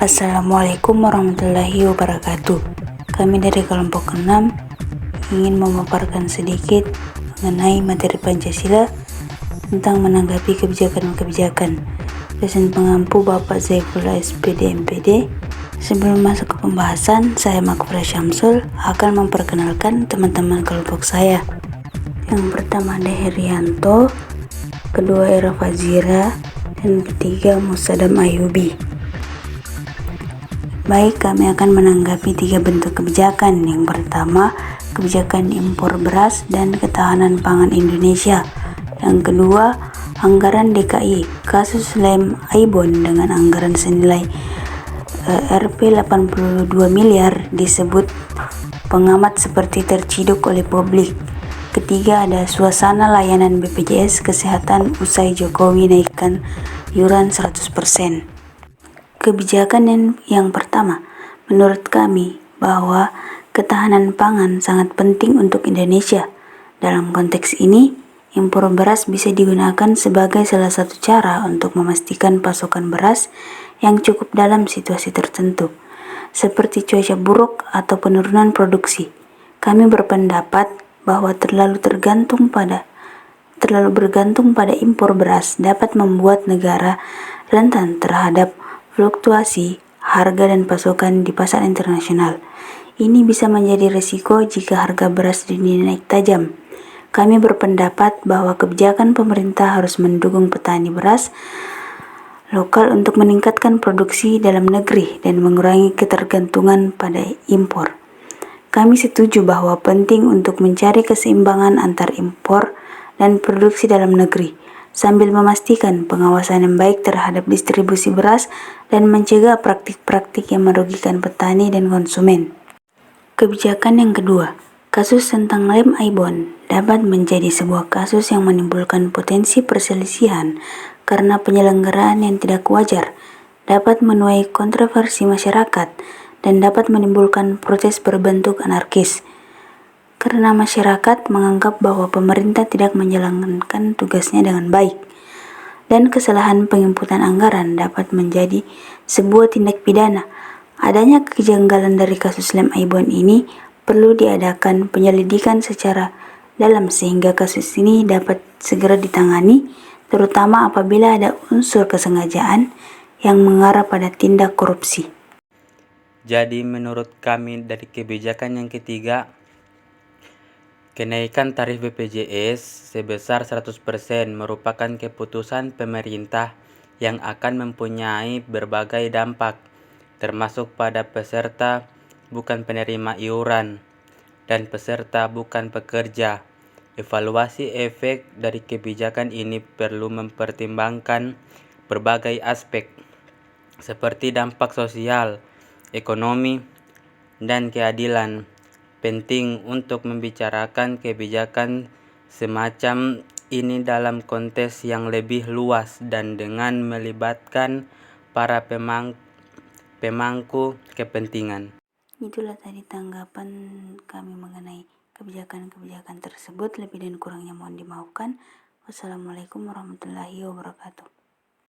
Assalamualaikum warahmatullahi wabarakatuh. Kami dari kelompok 6 ingin memaparkan sedikit mengenai materi Pancasila tentang menanggapi kebijakan-kebijakan. Dosen pengampu Bapak Zaifullah SPD MPD. Sebelum masuk ke pembahasan, saya Makfura Syamsul akan memperkenalkan teman-teman kelompok saya. Yang pertama ada Herianto, kedua Era Fazira, dan ketiga Musadam Ayubi. Baik, kami akan menanggapi 3 bentuk kebijakan. Yang pertama, kebijakan impor beras dan ketahanan pangan Indonesia. Yang kedua, anggaran DKI, kasus lem Aibon dengan anggaran senilai Rp 82 miliar disebut pengamat seperti terciduk oleh publik. Ketiga, ada suasana layanan BPJS Kesehatan usai Jokowi naikkan iuran 100%. Kebijakan yang pertama, menurut kami bahwa ketahanan pangan sangat penting untuk Indonesia. Dalam konteks ini, impor beras bisa digunakan sebagai salah satu cara untuk memastikan pasokan beras yang cukup dalam situasi tertentu, seperti cuaca buruk atau penurunan produksi. Kami berpendapat bahwa terlalu bergantung pada impor beras dapat membuat negara rentan terhadap fluktuasi harga dan pasokan di pasar internasional. Ini bisa menjadi risiko jika harga beras dunia naik tajam. Kami berpendapat bahwa kebijakan pemerintah harus mendukung petani beras lokal untuk meningkatkan produksi dalam negeri dan mengurangi ketergantungan pada impor. Kami setuju bahwa penting untuk mencari keseimbangan antar impor dan produksi dalam negeri, sambil memastikan pengawasan yang baik terhadap distribusi beras dan mencegah praktik-praktik yang merugikan petani dan konsumen. Kebijakan yang kedua, kasus tentang lem Aibon dapat menjadi sebuah kasus yang menimbulkan potensi perselisihan karena penyelenggaraan yang tidak wajar, dapat menuai kontroversi masyarakat, dan dapat menimbulkan protes berbentuk anarkis karena masyarakat menganggap bahwa pemerintah tidak menjalankan tugasnya dengan baik, dan kesalahan penginputan anggaran dapat menjadi sebuah tindak pidana. Adanya kejanggalan dari kasus lem Aibon ini perlu diadakan penyelidikan secara dalam sehingga kasus ini dapat segera ditangani, terutama apabila ada unsur kesengajaan yang mengarah pada tindak korupsi. Jadi menurut kami dari kebijakan yang ketiga, kenaikan tarif BPJS sebesar 100% merupakan keputusan pemerintah yang akan mempunyai berbagai dampak, termasuk pada peserta bukan penerima iuran dan peserta bukan pekerja. Evaluasi efek dari kebijakan ini perlu mempertimbangkan berbagai aspek, seperti dampak sosial, ekonomi, dan keadilan. Penting untuk membicarakan kebijakan semacam ini dalam konteks yang lebih luas dan dengan melibatkan para pemangku kepentingan. Itulah tadi tanggapan kami mengenai kebijakan-kebijakan tersebut. Lebih dan kurangnya mohon dimaafkan. Wassalamualaikum warahmatullahi wabarakatuh.